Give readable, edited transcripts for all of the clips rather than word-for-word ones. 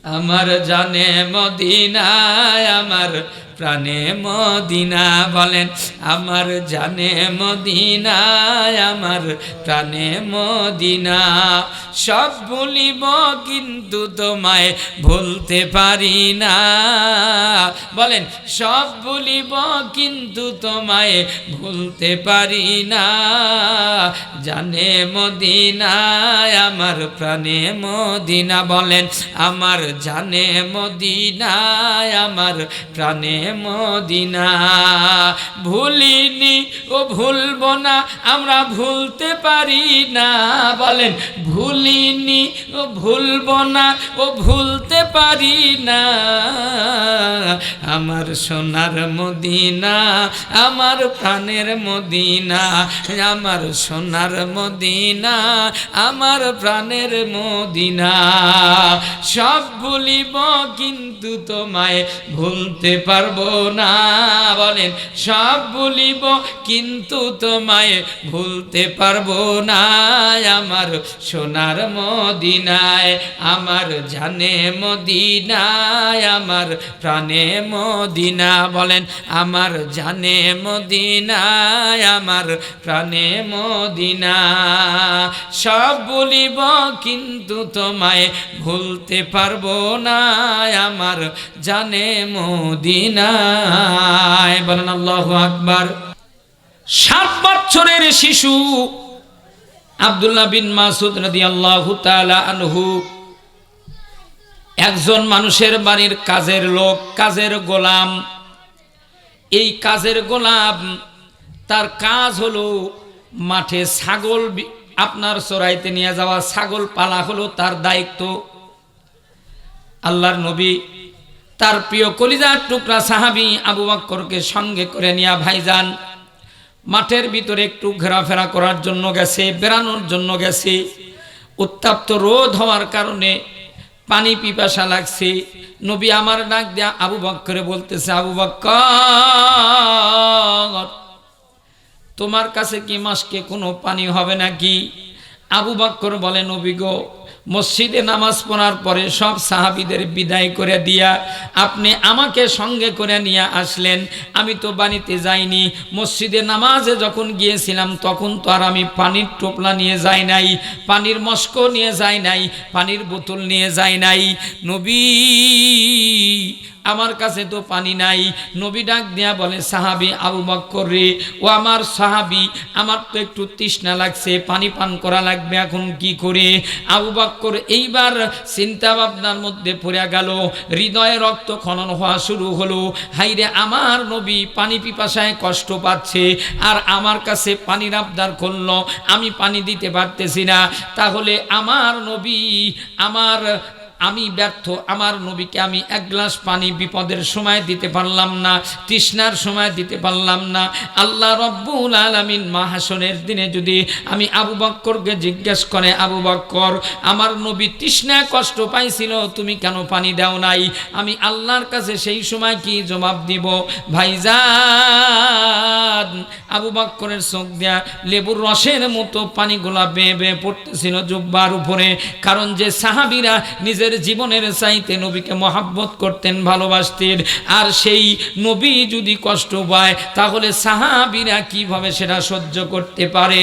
আমার জানে মদিনায় আমার প্রাণে মদিনা বলেন আমার জানে মদিনায় আমার প্রাণে মদিনা সব ভুলিব কিন্তু তোমায় ভুলতে পারি না বলেন সব ভুলিব কিন্তু তোমায় ভুলতে পারি না জানে মদিনায় আমার প্রাণে মদিনা বলেন আমার জানে মদিনায় আমার প্রাণে মদিনা ভুলিনি ও ভুলবো না আমরা ভুলতে পারি না বলেন ভুলিনি ও ভুলবো না ও ভুলতে পারি না আমার সোনার মদিনা আমার প্রাণের মদিনা আমার সোনার মদিনা আমার প্রাণের মদিনা সব ভুলিব কিন্তু তোমায় ভুলতে পারবো না বলেন সব ভুলিব কিন্তু তোমায় ভুলতে পারবো না আমার সোনার মদিনায় আমার জানে মদিনায় আমার প্রাণে মদিনা বলেন আমার জানে মদিনায় আমার প্রাণে মদিনা সব ভুলিব কিন্তু তোমায় ভুলতে পারবো না আমার জানে মদিনায় বলেন আল্লাহু আকবার 7 বছরের শিশু আব্দুল্লাহ বিন মাসউদ রাদিয়াল্লাহু তাআলা আনহু একজন মানুষের বাড়ির কাজের লোক কাজের গোলাম এই কাজের গোলাম তার কাজ হলো মাঠে ছাগল আপনার চড়াইতে নিয়ে যাওয়া ছাগল পালা হলো তার দায়িত্ব আল্লাহর নবী তার প্রিয় কলিজার টুকরা সাহাবী আবু বকরকে সঙ্গে করে নিয়ে ভাইজান মাঠের ভিতরে একটু ঘোরাফেরা করার জন্য গেছে বেড়ানোর জন্য গেছে উত্তপ্ত রোদ হওয়ার কারণে পানি পিপাসা লাগছে নবী আমার ডাক দেয়া আবু বকরে বলতেছে আবু বকর তোমার কাছে কি মাসকে কোনো পানি হবে নাকি আবু বকর বলে নবী গো মসজিদে নামাজ পড়ার পরে সব সাহাবীদের বিদায় করে দিয়া আপনি আমাকে সঙ্গে করে নিয়ে আসলেন আমি তো বাড়িতে যাইনি মসজিদে নামাজে যখন গিয়েছিলাম তখন তো আর আমি পানির টোপলা নিয়ে যাই নাই পানির মস্ক নিয়ে যাই নাই পানির বোতল নিয়ে যাই নাই নবী আমার কাছে তো পানি নাই নবী ডাক দিয়া বলে সাহাবী আবু বকর রে ও আমার সাহাবী আমার তো একটু তৃষ্ণা লাগছে পানি পান করা লাগবে এখন কি করে আবু বকর এইবার চিন্তা ভাবনার মধ্যে পড়ে গেল হৃদয়ে রক্ত খনন হওয়া শুরু হলো হাইরে আমার নবী পানি পিপাসায় কষ্ট পাচ্ছে আর আমার কাছে পানির আবদার করলো আমি পানি দিতে পারতেছি না তাহলে আমার নবী আমি ব্যর্থ আমার নবীকে আমি এক গ্লাস পানি বিপদের সময় দিতে পারলাম না তৃষ্ণার সময় দিতে পারলাম না আল্লাহ রব্বুল আলামিন মাহশরের দিনে যদি আমি আবু বকরকে জিজ্ঞেস করে আবু বকর আমার নবী তৃষ্ণায় কষ্ট পাইছিল তুমি কেন পানি দাও নাই আমি আল্লাহর কাছে সেই সময় কি জবাব দিব ভাইজান আবু বকরের চোখ দিয়া লেবুর রসের মতো পানিগুলা বেয়ে বেয়ে পড়তেছিল জুব্বার উপরে কারণ যে সাহাবীরা নিজের জীবনের চাইতে নবীকে মহব্বত করতেন ভালোবাসতেন আর সেই নবী যদি কষ্ট পায় তাহলে সাহাবীরা কিভাবে সেটা সহ্য করতে পারে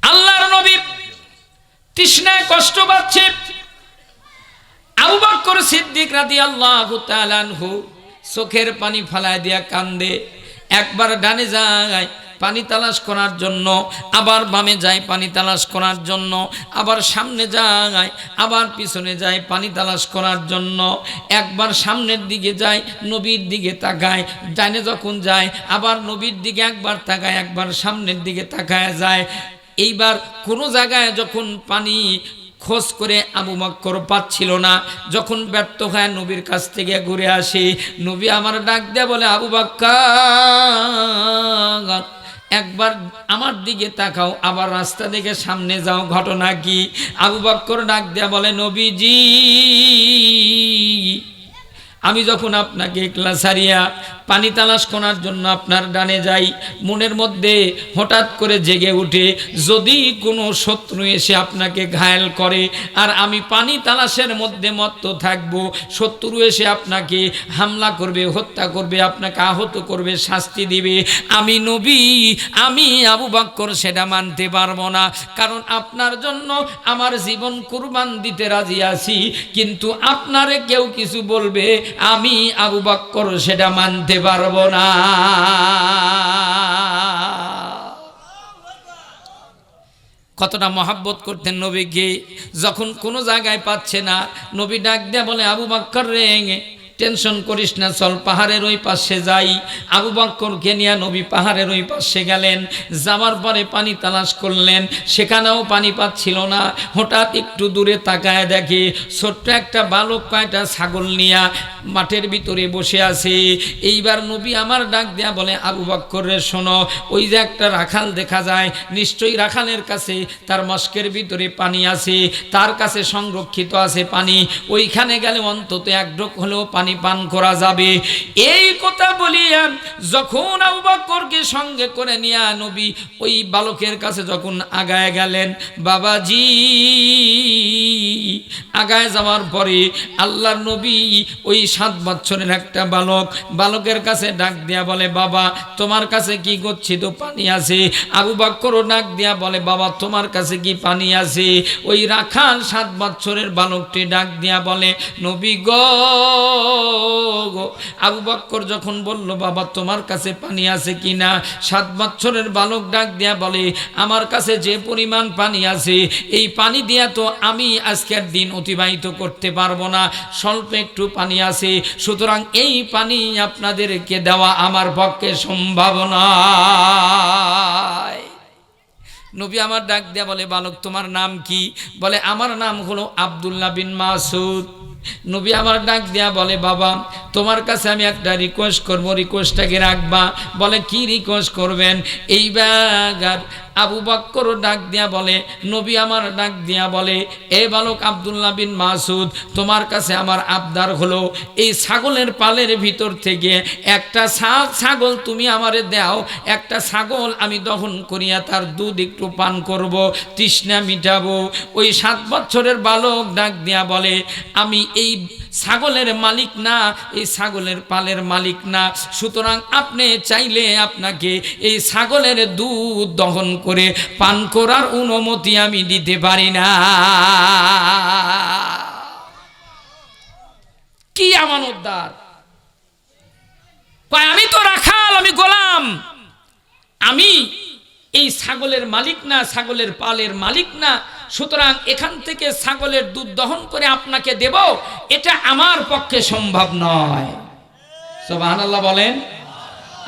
আল্লাহর নবী তৃষ্ণায় কষ্ট পাচ্ছে আবু বকর সিদ্দিক রাদিয়াল্লাহু তাআলা আনহু চোখের পানি ফালায় দিয়া কান্দে একবার ডানে যায় পানি তালাশ করার জন্য আবার বামে যায় পানি তালাশ করার জন্য আবার সামনে যায় আবার পিছনে যায় পানি তালাশ করার জন্য একবার সামনের দিকে যায় নবীর দিকে তাকায় ডানে যখন যায় আবার নবীর দিকে একবার তাকায় একবার সামনের দিকে তাকায় যায় এইবার কোনো জায়গায় যখন পানি খোঁজ করে আবু বকর পাচ্ছিল না যখন ব্যর্থ হয় নবীর কাছ থেকে ঘুরে আসে নবী আমার ডাক দেয়া বলে আবু বকর একবার আমার দিকে তাকাও আবার রাস্তা থেকে সামনে যাও ঘটনা কি আবু বকর ডাক দেয়া বলে নবীজি আমি যখন আপনাকে একলা ছাড়িয়া পানি তালাশ করার জন্য আপনার ডানে যাই, মনের মধ্যে হঠাৎ করে জেগে উঠে যদি কোনো শত্রু এসে আপনাকে ঘায়েল করে আর আমি পানি তালাশের মধ্যে মত্ত থাকব, শত্রু এসে আপনাকে হামলা করবে, হত্যা করবে, আপনাকে আহত করবে, শাস্তি দিবে, আমি নবী, আমি আবু বকর সেটা মানতে পারবো না। কারণ আপনার জন্য আমার জীবন কুরবান দিতে রাজি আছি, কিন্তু আপনারে কেউ কিছু বলবে, আমি আবু বকর সেটা মানতে পারবো না। কতটা মহাব্বত করতেন নবীকে। যখন কোনো জায়গায় পাচ্ছে না, নবী ডাক দেয়া বলে, আবু বকর রে, টেনশন করিস না, চল পাহাড়ের ওই পাশে যাই। আবু বকরকে নিয়ে নবী পাহাড়ের ওই পাশে গেলেন। যাওয়ার পরে পানি তালাশ করলেন, সেখানেও পানি পাচ্ছিল না। হঠাৎ একটু দূরে তাকায় দেখে ছোট্ট একটা বালক কয়টা ছাগল নিয়া মাঠের ভিতরে বসে আছে। এইবার নবী আমার ডাক দেয়া বলে, আবু বকর রে শোনো, ওই যে একটা রাখাল দেখা যায়, নিশ্চয়ই রাখালের কাছে তার মস্কের ভিতরে পানি আছে, তার কাছে সংরক্ষিত আছে পানি, ওইখানে গেলে অন্তত এক ঢোক হলেও পানি পান করা যাবে। এই কথা বলিয়া যখন আবু বকরকে সঙ্গে করে নিয়ে নবী ওই বালকের কাছে যখন আগায় গেলেন, বাবাজি আগায় যাওয়ার পরে আল্লাহর নবী ওই 7 বছরের একটা বালকের কাছে ডাক দিয়া বলে, বাবা তোমার কাছে কি গচ্ছিত পানি আছে? আবু বকরও ডাক দিয়া বলে, বাবা তোমার কাছে কি পানি আছে? ওই রাখাল 7 বছরের বালকটি ডাক দিয়া বলে, নবী গো। আবু বকর যখন বলল, বাবা তোমার কাছে পানি আছে কিনা, 7 বছরের বালক ডাক দিয়া বলে, আমার কাছে যে পরিমাণ পানি আছে, এই পানি দিয়া তো আমি আজকের দিন অতিবাহিত করতে পারবো না, স্বল্প একটু পানি আছে, সুতরাং এই পানি আপনাদেরকে দেওয়া আমার পক্ষে সম্ভব নয়। নবী আমার ডাক দিয়া বলে, বালক তোমার নাম কি? বলে, আমার নাম হলো আব্দুল্লাহ বিন মাসুদ। নবী আমার ডাক দিয়া বলে, বাবা তোমার কাছে আমি একটা রিকোয়েস্ট করবো, রিকোয়েস্টটাকে রাখবা। বলে, কি রিকোয়েস্ট করবেন? এইবার আবু বকর ডাক দিয়া বলে, নবী আমার ডাক দিয়া বলে, এ বালক আব্দুল্লাহ বিন মাসুদ, তোমার কাছে আমার আবদার হলো, এই ছাগলের পালের ভিতর থেকে একটা ছাগল তুমি আমারে দাও, একটা ছাগল আমি দহন করিয়া তার দুধ একটু পান করব, তৃষ্ণা মিটাবো। ওই 7 বছরের বালক ডাক দিয়া বলে, আমি এই ছাগলের মালিক না, এই ছাগলের পালের মালিক না, সুতরাং আপনি চাইলে আপনাকে এই ছাগলের দুধ দহন করে পান করার অনুমতি আমি দিতে পারি না। কি আমানতদার! আমি তো রাখাল, আমি গোলাম, আমি এই ছাগলের মালিক না, ছাগলের পালের মালিক না, সুতরাং এখান থেকে ছাগলের দুধ দহন করে আপনাকে দেব, এটা আমার পক্ষে সম্ভব নয়। সুবহানাল্লাহ বলেন,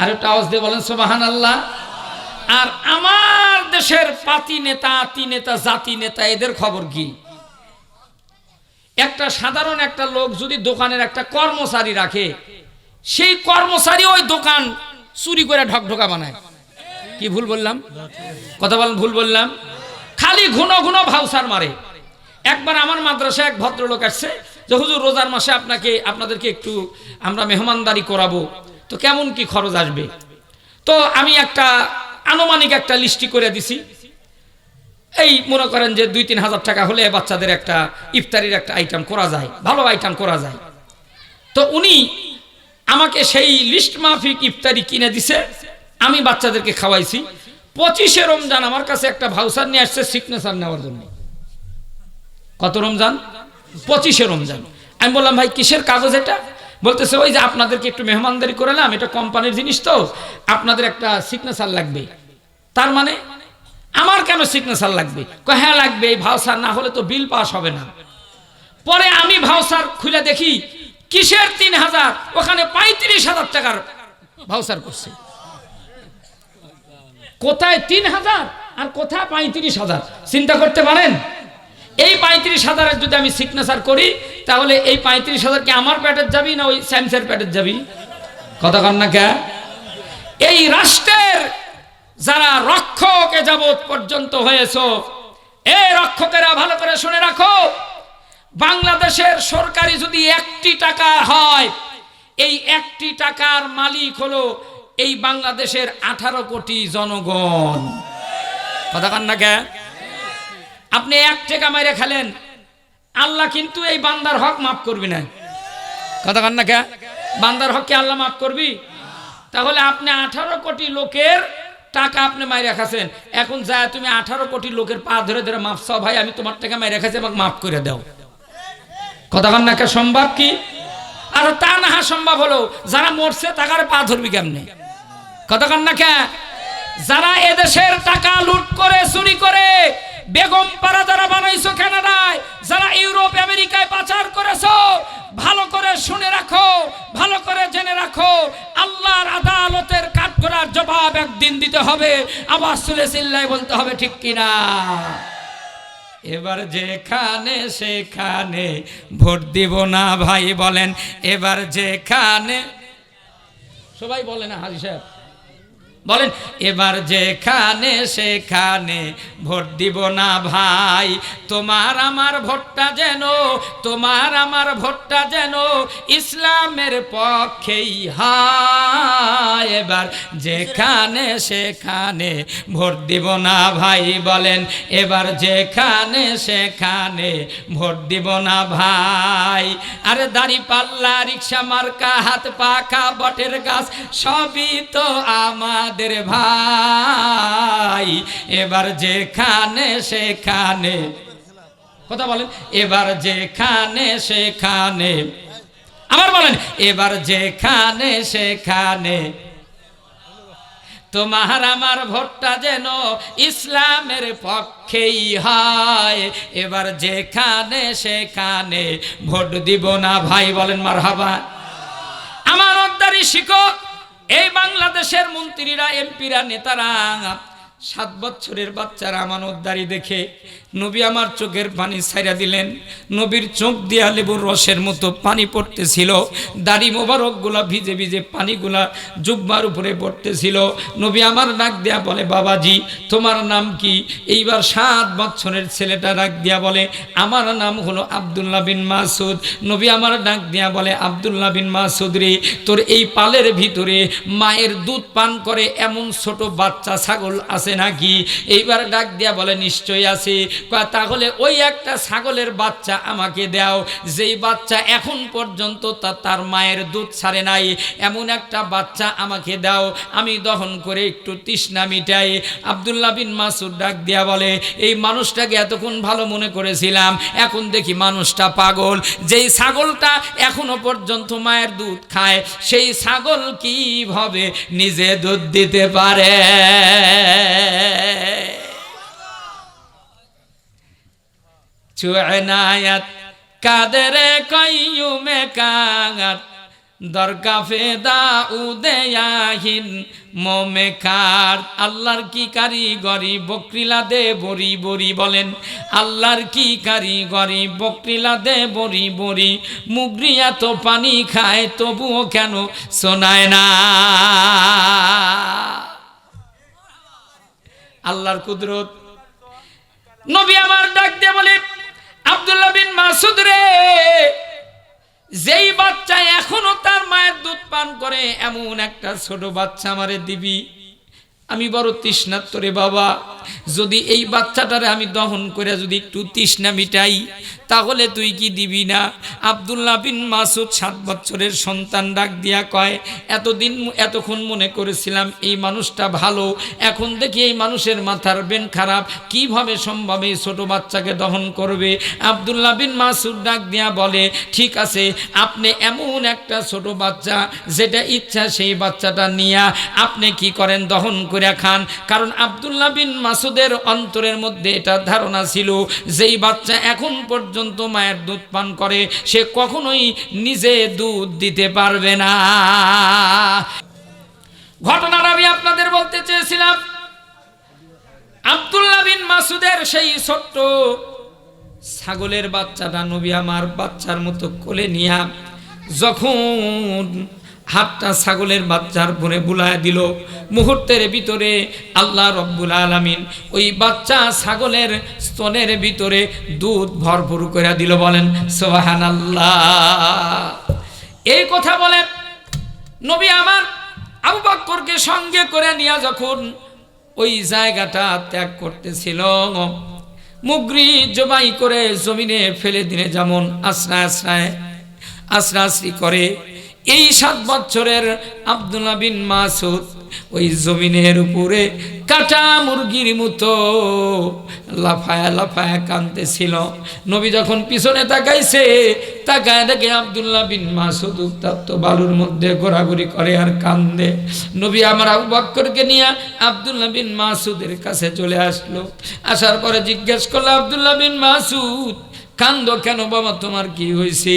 আর একটা আওয়াজ দিয়ে বলেন সুবহানাল্লাহ। আর আমার দেশের পাতি নেতা, আতি নেতা, জাতি নেতা, এদের খবর কি? একটা সাধারণ একটা লোক যদি দোকানের একটা কর্মচারী রাখে, সেই কর্মচারী ওই দোকান চুরি করে ঢকঢকা বানায়। কি ভুল বললাম? কথা বলেন, ভুল বললাম? খালি ঘন ঘন ভাউসার মারে। একবার আমার মাদ্রাসায় এক ভদ্রলোক আসছে যে, হুজুর রোজার মাসে আপনাদেরকে একটু আমরা মেহমানদারি করাবো, তো কেমন কি খরচ আসবে? তো আমি একটা আনুমানিক একটা লিস্টি করে দিছি, এই মনে করেন যে 2-3 হাজার টাকা হলে বাচ্চাদের একটা ইফতারির একটা আইটেম করা যায়, ভালো আইটেম করা যায়। তো উনি আমাকে সেই লিস্ট মাফিক ইফতারি কিনে দিছে, আমি বাচ্চাদেরকে খাওয়াইছি। 25শে রমজান আমার কাছে একটা ভাউচার নিয়ে আসছে সিগনেচার নেওয়ার জন্য। কত রমজান? 25শে রমজান। আমি বললাম, ভাই কিসের কাগজ এটা? বলতেছে, ওই যে আপনাদেরকে একটু মেহমানদারি করালাম, এটা কোম্পানির জিনিস, তো আপনাদের একটা সিগনেচার লাগবে। তার মানে আমার কেন সিগনেচার লাগবে? হ্যাঁ লাগবে, এই ভাউচার না হলে তো বিল পাস হবে না। পরে আমি ভাউচার খুলে দেখি কিসের 3000, ওখানে 35,000 টাকার ভাউচার করছে। কোথায় 3000 আর কোথায় 35,000? চিন্তা করতে পারেন? এই 35,000-এর যদি আমি সিগনেচার করি, তাহলে এই 35,000 কি আমার প্যাটের যাবি না ওই স্যামসের প্যাটের যাবি? কথা কন না কে? এই রাষ্ট্রের যারা রক্ষক এ যাবৎ পর্যন্ত হয়েছে, এই রক্ষকেরা ভালো করে শুনে রাখো, বাংলাদেশের সরকারি যদি 1টি টাকা হয়, এই একটি টাকার মালিক হলো এই বাংলাদেশের 18 কোটি জনগণ। কথা কান না কে? আপনি 1 টাকা মাইরে খেলেন, আল্লাহ কিন্তু এই বান্দার হক মাফ করবি না। কথা কান না কে? বান্দার হক কি আল্লাহ মাফ করবি? তাহলে আপনি 18 কোটি লোকের টাকা আপনি মাইরে খাচ্ছেন, এখন যায় তুমি 18 কোটি লোকের পা ধরে ধরে মাফ চাও, ভাই আমি তোমার টাকা মাইরে খাচ্ছি আমাকে মাফ করে দাও। কথা কান না কে? সম্ভব কি? আর তা না সম্ভব হলো যারা মরছে টাকার পা ধরবি কেমনে? কথা কান না কে? যারা এদেশের টাকা লুট করে চুরি করে বেগম পাড়া যারা বানাইছো কানাডায়, যারা ইউরোপ আমেরিকায় পাচার করেছো, ভালো করে শুনে রাখো, ভালো করে জেনে রাখো, আল্লাহর আদালতের কাঠগড়ার জবাব একদিন দিতে হবে। আওয়াজ তুলে চিল্লায় বলতে হবে, ঠিক কিনা? এবার যেখানে সেখানে ভোট দিব না ভাই, বলেন এবার যেখানে, সবাই বলে না হাজি সাহেব, বলেন এবার যেখানে সেখানে ভোট দিব না ভাই, তোমার আমার ভোটটা যেন, তোমার আমার ভোটটা যেন ইসলামের পক্ষেই হয়। এবার যেখানে সেখানে ভোট দিব না ভাই, বলেন এবার যেখানে সেখানে ভোট দিব না ভাই। আরে দাড়ি পাল্লা রিক্সা মার্কা হাত পাখা বটের গাছ সবই তো আমাদের ভাই, এবার যেখানে সেখানে, কথা বলেন এবার যেখানে সেখানে, আবার বলেন এবার যেখানে সেখানে তোমার আমার ভোটটা যেন ইসলামের পক্ষেই হয়। এবার যেখানে সেখানে ভোট দিব না ভাই, বলেন মারহাবা। আমার অদ্দারি শিক্ষক, এই বাংলাদেশের মন্ত্রীরা, এমপিরা, নেতারা 7 বছরের বাচ্চার আমানতদারি দেখে নবী আমার চোখের পানি ছাইরা দিলেন। নবীর চোখ দিয়া লেবুর রসের মতো পানি পড়তেছিল, দাড়ি মোবারকগুলা ভিজে ভিজে পানিগুলা জুব্বার উপরে পড়তেছিল। নবী আমার ডাক দিয়া বলে, বাবাজি তোমার নাম কি? এইবার 7 বছরের ছেলেটা ডাক দিয়া বলে, আমার নাম হলো আব্দুল্লাহ বিন মাসুদ। নবী আমার ডাক দিয়া বলে, আব্দুল্লাহ বিন মাসুদ রে, তোর এই পালের ভিতরে মায়ের দুধ পান করে এমন ছোট বাচ্চা ছাগল আছে নাকি? এইবার ডাক দিয়া বলে, নিশ্চয়ই আছে। তাহলে ওই একটা ছাগলের বাচ্চা আমাকে দাও, যেই বাচ্চা এখন পর্যন্ত তার মায়ের দুধ ছাড়ে নাই, এমন একটা বাচ্চা আমাকে দাও, আমি দহন করে একটু তৃষ্ণা মিটাই। আব্দুল্লাহ বিন মাসুদ ডাক দিয়া বলে, এই মানুষটাকে এতক্ষণ ভালো মনে করেছিলাম, এখন দেখি মানুষটা পাগল। যেই ছাগলটা এখনো পর্যন্ত মায়ের দুধ খায়, সেই ছাগল কিভাবে নিজে দুধ দিতে পারে? চুয়নায়াত কাদরে কাইয়ুমে কাগাত দরকাফে দাউদেয়াহিন মোমে কার। আল্লাহর কি কারিগরি বকরিলা দে বরি বরি, বলেন আল্লাহর কি কারিগরি বকরিলা দে বরি বরি। মুগরিয়া তো পানি খায় তবুও কেন শোনায় না? আল্লাহর কুদরত। নবী আমার ডাক দিয়ে বলে, আব্দুল্লাহ বিন মাসুদ রে, যেই বাচ্চা এখনো তার মায়ের দুধ পান করে এমন একটা ছোট বাচ্চা আমারে দিবি? আমি বড় তৃষ্ণার্ত রে বাবা, যদি এই বাচ্চাটারে আমি দহন করে যদি একটু তৃষ্ণা মিটাই, তাহলে তুই কি দিবি না? আব্দুল্লাহ বিন মাসুদ 7 বছরের সন্তান ডাক দিয়া কয়, এতক্ষণ মনে করেছিলাম এই মানুষটা ভালো, এখন দেখি এই মানুষের মাথার বেন খারাপ, কিভাবে সম্ভব এই ছোট বাচ্চাকে দহন করবে? আব্দুল্লাহ বিন মাসুদ ডাক দিয়া বলে, ঠিক আছে, আপনি এমন একটা ছোট বাচ্চা যেটা ইচ্ছা সেই বাচ্চাটা নিয়া আপনি কি করেন, দহন করে খান। কারণ আব্দুল্লাহ বিন মাসুদের অন্তরের মধ্যে এটা ধারণা ছিল, যেই বাচ্চা এখন পর্যন্ত মায়ের দুধ পান করে সে কখনোই নিজে দুধ দিতে পারবে না। ঘটনাটা আমি আপনাদের বলতে চেয়েছিলাম, আব্দুল্লাহ বিন মাসুদের সেই ছোট্ট ছাগলের বাচ্চাটা নবী আমার বাচ্চার মতো কোলে নিয়া যখন হাতটা ছাগলের বাচ্চার উপরে বুলায় দিল, মুহূর্তের ভিতরে আল্লাহ রব্বুল আলামিন ওই বাচ্চা ছাগলের স্তনের ভিতরে দুধ ভরপুর করে দিল। বলেন সুবহানাল্লাহ। এই কথা বলে নবী আমার আবু বকরকে সঙ্গে করে নিয়ে যখন ওই জায়গাটা ত্যাগ করতেছিল, মুগরি জবাই করে জমিনে ফেলে দিলে যেমন আশ্রাশ্রি করে, এই 7 বছরের আব্দুল্লাহ বিন মাসুদ ওই জমিনের উপরে কাটা মুরগির মতো লাফায়া লাফায়া কাঁদতেছিল। নবী যখন পিছনে তাকাইছে, তাকায় দেখে আব্দুল্লাহ বিন মাসুদ উত্তপ্ত বালুর মধ্যে ঘোরাঘুরি করে আর কান্দে। নবী আমার আবু বকরকে নিয়ে আব্দুল্লাহ বিন মাসুদের কাছে চলে আসলো। আসার পরে জিজ্ঞেস করলো, আব্দুল্লাহ বিন মাসুদ কান্দো কেন বাবা, তোমার কি হয়েছে?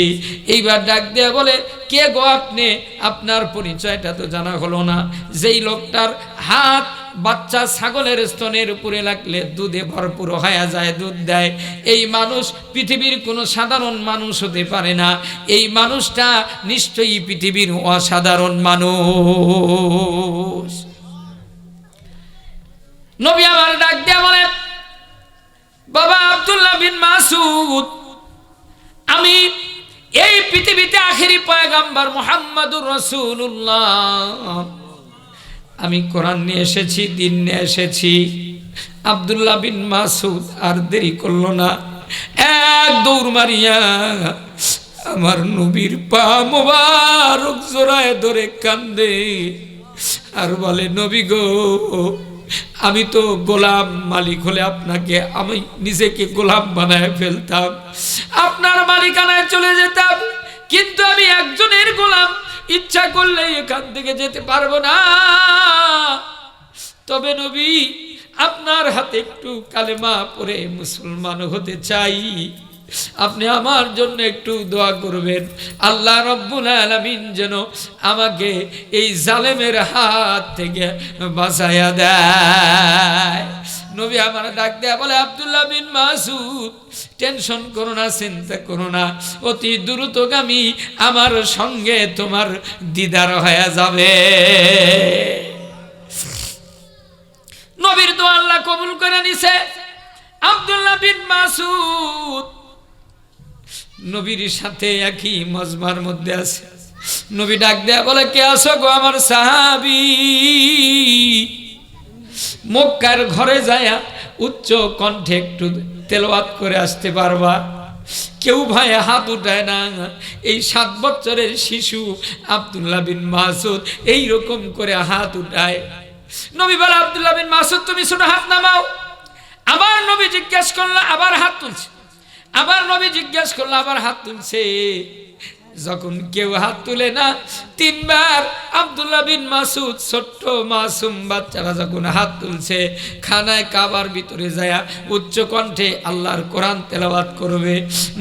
এইবার ডাক দেয়া বলে, কে গো আপনি? আপনার পরিচয়টা তো জানা হলো না। যেই লোকটার হাত বাচ্চা ছাগলের স্তনের উপরে লাগলে দুধে ভরপুর হয়ে যায়, দুধ দেয়, এই মানুষ পৃথিবীর কোনো সাধারণ মানুষ হতে পারে না। এই মানুষটা নিশ্চয়ই পৃথিবীর অসাধারণ মানুষ। নবী আমার ডাক দেয়া বলে, বাবা আব্দুল্লাহ বিন মাসুদ, আমি এই পৃথিবীতে আখেরি পয়গম্বর মুহাম্মদুর রাসূলুল্লাহ, আমি কোরআন নিয়ে এসেছি, দিন নিয়ে এসেছি। আব্দুল্লাহ বিন মাসুদ আর দেরি করলো না, এক দৌড় মারিয়া আমার নবীর পা মোবারক জড়ায় ধরে কান্দে আর বলে, নবী গো, আমি তো গোলাম, মালিক হলে আপনাকে আমি নিজেকে গোলাম বানায় ফেলতাম, আপনার মালিকানায় চলে যেতাম, কিন্তু আমি একজনের গোলাম, ইচ্ছা করলে এখান থেকে যেতে পারবো না। তবে নবী, আপনার হাতে একটু কালেমা পড়ে মুসলমান হতে চাই, আপনি আমার জন্য একটু দোয়া করবেন, আল্লাহ রব্বুল আলামিন যেন আমাকে এই জালেমের হাত থেকে বাঁচাইয়া দেয়। নবী আমার ডাক দেয়া বলে, আব্দুল্লাহ বিন মাসুদ, টেনশন করো না, চিন্তা করো না, অতি দ্রুতগামী আমার সঙ্গে তোমার দিদার হয়ে যাবে। নবীর দোয়া আল্লাহ কবুল করে নিছে। আব্দুল্লাহ বিন মাসুদ নবীর সাথে একই মজমার মধ্যে আছে। নবী ডাক দেয়া বলে, কে আসো গো? আমার সাহাবী। মক্কার ঘরে যায়া উচ্চ কণ্ঠে একটু তেলাওয়াত করে আসতে পারবা? কেউ ভাই হাত উঠায় না। এই 7 বছরের শিশু আব্দুল্লাহ বিন মাসুদ এই রকম করে হাত উঠায়। নবী বলে, আব্দুল্লাহ বিন মাসুদ, তুমি ছোট হাত নামাও। আবার নবী জিজ্ঞেস করলো, আবার হাত তুলছে। আবার নবী জিজ্ঞেস করলো, আবার হাত তুলছে। যখন কেউ হাত তুলে না, 3 বার আব্দুল্লাহ বিন মাসুদ ছোট্ট মাসুম বাচ্চারা যখন হাত তুলছে, খানায় কাবার ভিতরে যায় উচ্চ কণ্ঠে আল্লাহর কোরআন তেলাওয়াত করবে।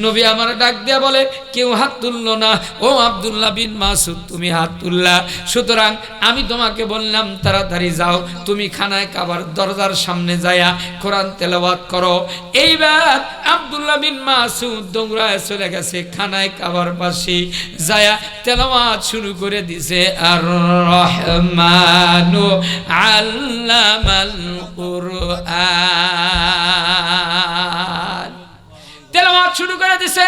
নবী আমার ডাক দেয়া বলে, কেউ হাত তুললো না। ও আব্দুল্লাহ বিন মাসুদ, তুমি হাত তুললা, সুতরাং আমি তোমাকে বললাম তাড়াতাড়ি যাও, তুমি খানায় কাবার দরজার সামনে যায়া কোরআন তেলাওয়াত করো। এইবার আব্দুল্লাহ বিন মাসুদ দৌড়ায় চলে গেছে খানায় কাবার পাশে, যায়া তেলাওয়াত শুরু করে দিছে, আর রহমানু আল্লামাল কুরআন। তেলাওয়াত শুরু করে দিছে।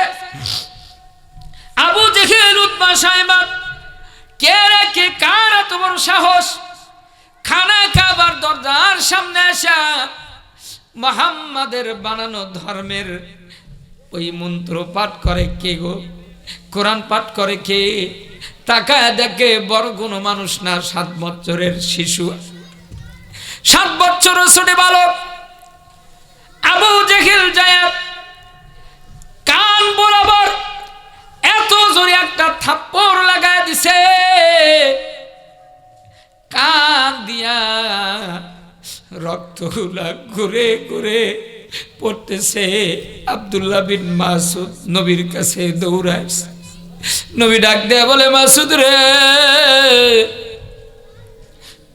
আবু জেহেল, উতবা, সাইবা, কে রে কে, কার এত বড় সাহস খানা কাবার দরজার সামনে আসা মুহাম্মাদের বানানো ধর্মের ওই মন্ত্র পাঠ করে কে গো? কোরআন পাঠ করে কে? তাকায় দেখে বড় কোনো মানুষ না, 7 বছরের শিশু, 7 বছরের ছোট বালক। আবু জেহেল যায় কান বরাবর এত জোরে একটা থাপ্পড় লাগায় দিছে, কান দিয়া রক্তগুলা ঘুরে ঘুরে পড়তেছে। আব্দুল্লাহ বিন মাসুদ নবীর কাছে দৌড়াইছে। নবী ডাক দেয়া বলে, মাসুদ রে,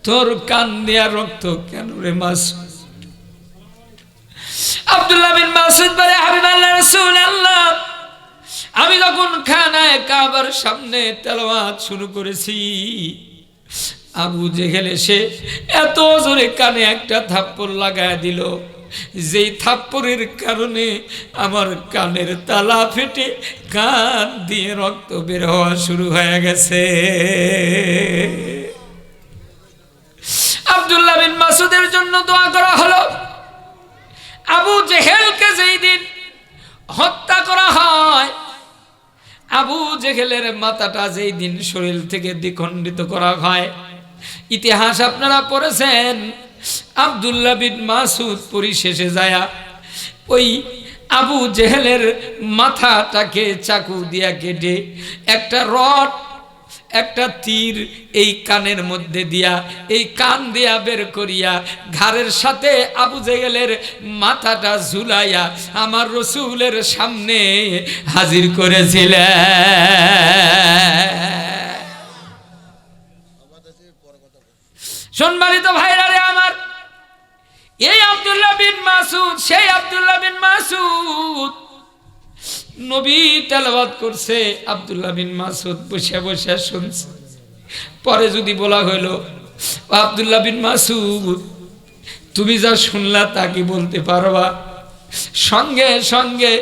তোর কান দিয়া রক্ত কেন রে মাসুদ? আব্দুল্লাহ বিন মাসুদ বলে, হাবিবাল্লাহ রাসূলুল্লাহ, আমি যখন খানায় কাবার সামনে তেলাওয়াত শুরু করেছি, আবু জেহেল এসে এত জোরে কানে একটা থাপ্পড় লাগায় দিল, যেই থাপ্পড়ের কারণে আমার কানের তালা ফেটে কান দিয়ে রক্ত বের হওয়া শুরু হয়ে গেছে। আব্দুল্লাহ বিন মাসউদের জন্য দোয়া করা হলো। আবু জেহেলকে যেই দিন হত্যা করা হয়, আবু জেহেলের মাথাটা যেই দিন শরীর থেকে দ্বিখণ্ডিত করা হয়, ইতিহাস আপনারা পড়েছেন, আব্দুল্লাহ বিন মাসউদ পরিশেষে যায় ওই আবু জেহেলের মাথাটাকে চাকু দিয়া কেটে একটা রড, একটা তীর এই কানের মধ্যে দিয়া, এই কান দিয়া বের করিয়া ঘাড়ের সাথে আবু জেহেলের মাথাটা ঝুলাইয়া আমার রসুলের সামনে হাজির করেছিলেন। সম্মানিত ভাইরা রে আমার, এই আব্দুল্লাহ বিন মাসউদ সেই আব্দুল্লাহ বিন মাসউদ, নবী তেলাওয়াত করছে, আব্দুল্লাহ বিন মাসউদ বসে বসে শুনছে। পরে যদি বলা হইল, আব্দুল্লাহ বিন মাসউদ তুমি যা শুনলা তা কি বলতে পারবা? সঙ্গে সঙ্গে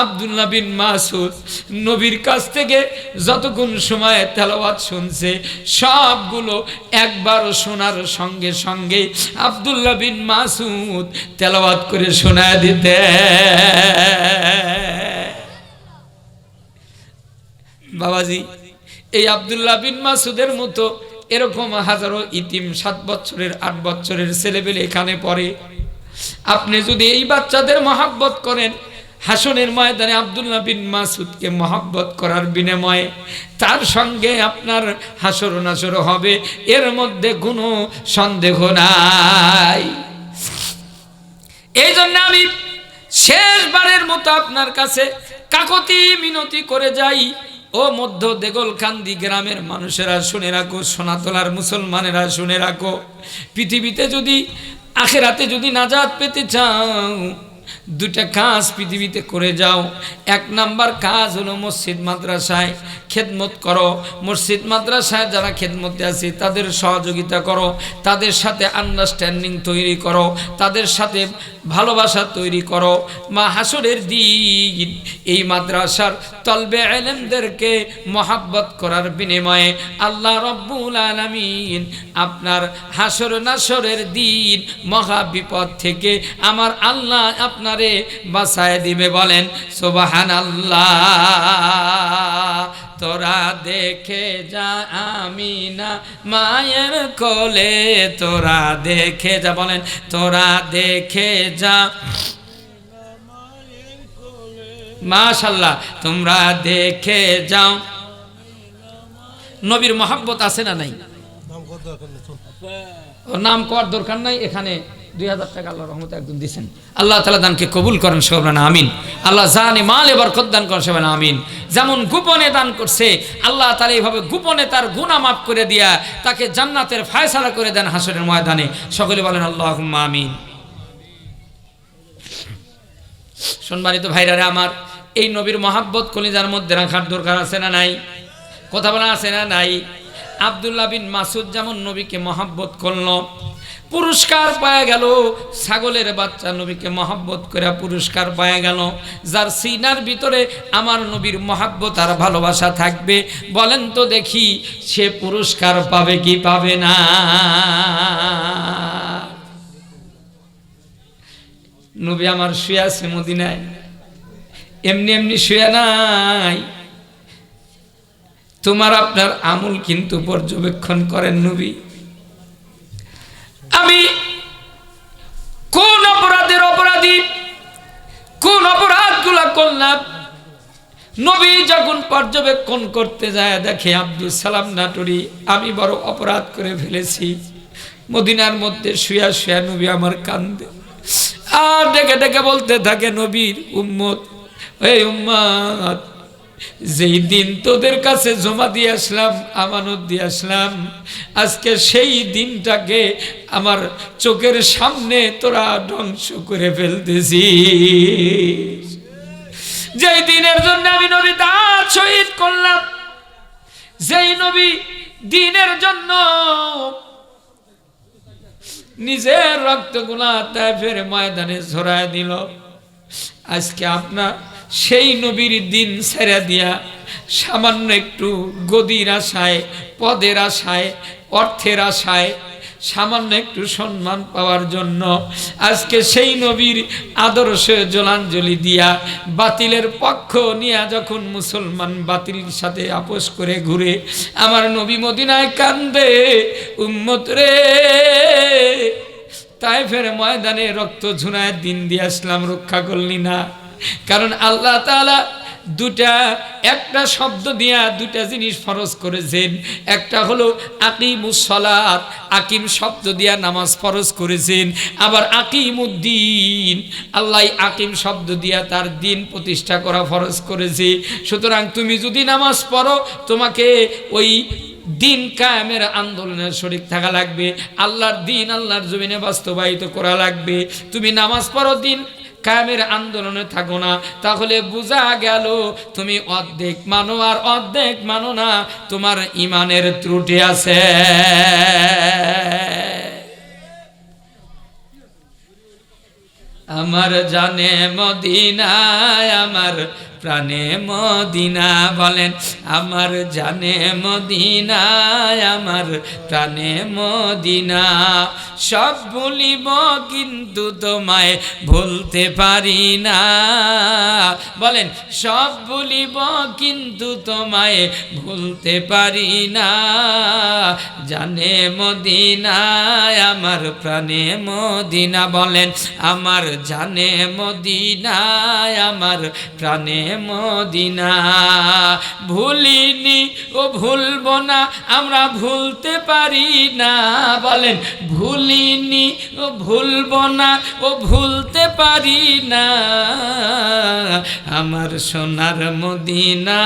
আব্দুল্লাহ বিন মাসউদ নবীর কাছ থেকে যতক্ষণ সময় তেলাওয়াত শুনছে সবগুলো একবার শোনার সঙ্গে সঙ্গে আব্দুল্লাহ বিন মাসউদ তেলাওয়াত করে শোনায় দিতে। বাবাজি, এই আব্দুল্লাহ বিন মাসউদের মতো এরকম হাজারো ইতিম 7 বছরের 8 বছরের ছেলেপেলে এখানে পড়ে। আপনি যদি এই বাচ্চাদের মহব্বত করেন, হাসনের ময়দানে আব্দুল্লাহ বিন মাসউদকে মহব্বত করার বিনিময়ে তার সঙ্গে আপনার হাসর নাসর হবে, এর মধ্যে কোনো সন্দেহ নাই। এই জন্য আমি শেষবারের মতো আপনার কাছে কাকতি মিনতি করে যাই, ও মধ্য দেগলকান্দি গ্রামের মানুষেরা শুনে রাখো, সোনাতলার মুসলমানেরা শুনে রাখো, পৃথিবীতে যদি আখিরাতে যদি নাজাত পেতে চাও, 2টা কাজ পৃথিবীতে করে যাও। 1 নাম্বার কাজ হলো মসজিদ মাদ্রাসায় খেদমত করো। মসজিদ মাদ্রাসায় যারা খেদমতে আছে তাদের সহযোগিতা করো, তাদের সাথে আন্ডারস্ট্যান্ডিং তৈরি করো, তাদের সাথে ভালোবাসা তৈরি করো। মা হাসরের দিন এই মাদ্রাসার তলবে ইলমদেরকে মহব্বত করার বিনিময়ে আল্লাহ রাব্বুল আলামিন আপনার হাসর নাসরের দিন মহা বিপদ থেকে আমার আল্লাহ আপনারে বাঁচায় দিবে। বলেন সুবহানাল্লাহ। তোরা দেখে যা আমিনা মায়ের কোলে, তোরা দেখে যা, বলেন তোরা দেখে যা, মাশাআল্লাহ, তোমরা দেখে যাও। নবীর মহব্বত আছে না নাই? নাম করার দরকার নাই। এখানে 2000 টাকা আল্লাহর রহমতে একজন দিয়েছেন, আল্লাহ তাআলা দানকে কবুল করেন সবাই না আমিন। আল্লাহ জানে মালে বরকত দান করেন সবাই না আমিন। যেমন গোপনে দান করছে আল্লাহ তাআলা এইভাবে গোপনে তার গুনাহ মাফ করে দিয়া তাকে জান্নাতের ফয়সালা করে দেন হাসরের ময়দানে। সকলে বলেন আল্লাহুম্মা আমিন। সম্মানিত ভাইরা রে আমার, এই নবীর মহব্বত কলিজার মধ্যে রাখার দরকার আছে না নাই? কথা বলা আছে না নাই? আব্দুল্লাহ বিন মাসউদ যেমন নবীকে মহব্বত করলো, পুরস্কার পায় গেল। ছাগলের বাচ্চা নবীকে মহব্বত করে পুরস্কার পায় গেল। যার সিনার ভিতরে আমার নবীর মহব্বত আর ভালোবাসা থাকবে, বলেন তো দেখি সে পুরস্কার পাবে কি পাবে না? নবী আমার শুয়ে আছে মদিনায়, এমনি এমনি শুয়ে নাই। তোমার আপনার আমল কিন্তু পর্যবেক্ষণ করেন নবী। আমি কোন অপরাধের অপরাধী, কোন অপরাধগুলা করলাম, নবী যখন পর্যবেক্ষণ করতে যায় দেখে আব্দুল সালাম নাটুরি আমি বড় অপরাধ করে ফেলেছি। মদিনার মধ্যে শুয়া শুয়া নবী আমার কান্দে আর ডেকে ডেকে বলতে থাকে, নবীর উম্মত, এই উম্মত, যেই দিন তোদের কাছে জমা দিয়ে আসলাম, আমানত দিয়ে আসলাম, আজকে সেই দিনটাকে আমার চোখের সামনে তোরা ধ্বংস করে ফেলতেছিস। যেই দিনের জন্য আমি নবী দাঁত শহীদ করলাম, যেই নবী দিনের জন্য নিজের রক্তগুলা তায়েফের ময়দানে ঝরায় দিল। আজকে আপনার সেই নবীর দিন ছেড়ে দিয়া সামান্য একটু গদির আশায়, পদের আশায়, অর্থের আশায়, সামান্য একটু সম্মান পাওয়ার জন্য আজকে সেই নবীর আদর্শে জলাঞ্জলি দিয়া বাতিলের পক্ষ নিয়ে যখন মুসলমান বাতিলের সাথে আপোষ করে ঘুরে, আমার নবী মদিনায় কান্দে, উম্মত রে তায়েফের ময়দানে রক্ত ঝুনায় দিন দিয়ে আসলাম, রক্ষা করলি না। কারণ আল্লাহ তাআলা একটা শব্দ দিয়া দুটা জিনিস ফরজ করেছেন। একটা হলো আকিমুস সালাত, আকিম শব্দ দিয়া নামাজ ফরজ করেছেন। আবার আকিমুদ্দিন, আল্লাহ আকিম শব্দ দিয়া তার দিন প্রতিষ্ঠা করা ফরজ করেছে। সুতরাং তুমি যদি নামাজ পড়ো, তোমাকে ওই দিন কায়েমের আন্দোলনের শরীক থাকা লাগবে, আল্লাহর দিন আল্লাহর জমিনে বাস্তবায়িত করা লাগবে। তুমি নামাজ পড়ো, দিন কায়েমের আন্দোলনে থাকো না, তাহলে বোঝা গেল তুমি অর্ধেক মানো আর অর্ধেক মানো না, তোমার ইমানের ত্রুটি আছে। আমার জানে মদিনায়, আমার প্রাণে মদিনা, বলেন আমার জানে মদিনায়, আমার প্রাণে মদিনা। সব ভুলিব কিন্তু তোমায় ভুলতে পারি না, বলেন সব ভুলিব কিন্তু তোমায় ভুলতে পারি না। জানে মদিনায়, আমার প্রাণে মদিনা, বলেন আমার জানে মদিনায়, আমার প্রাণে মদিনা। ভুলিনি ও ভুলবো না, আমরা ভুলতে পারি না, বলেন ভুলিনি ও ভুলবো না, ও ভুলতে পারি না। আমার সোনার মদিনা,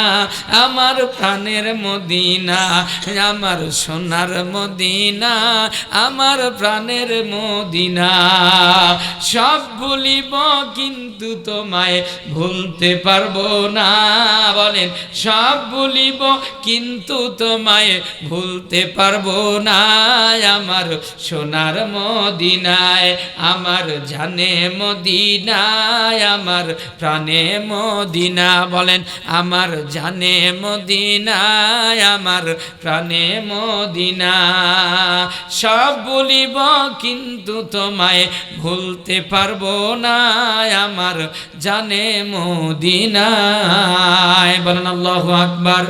আমার প্রাণের মদিনা, আমার সোনার মদিনা, আমার প্রাণের মদিনা। সব ভুলিব কিন্তু তোমায় ভুলতে পারবো না, বলেন সব ভুলিব কিন্তু তোমায় ভুলতে পারবো না। আমার সোনার মদিনায়, আমার জানে মদিনায়, আমার প্রাণে মদিনা, বলেন আমার জানে মদিনায়, আমার প্রাণে মদিনা। সব বলিব কিন্তু তোমায় ভুলতে পারবো না, আমার জানে মদিনায়, বলেন আল্লাহু আকবার।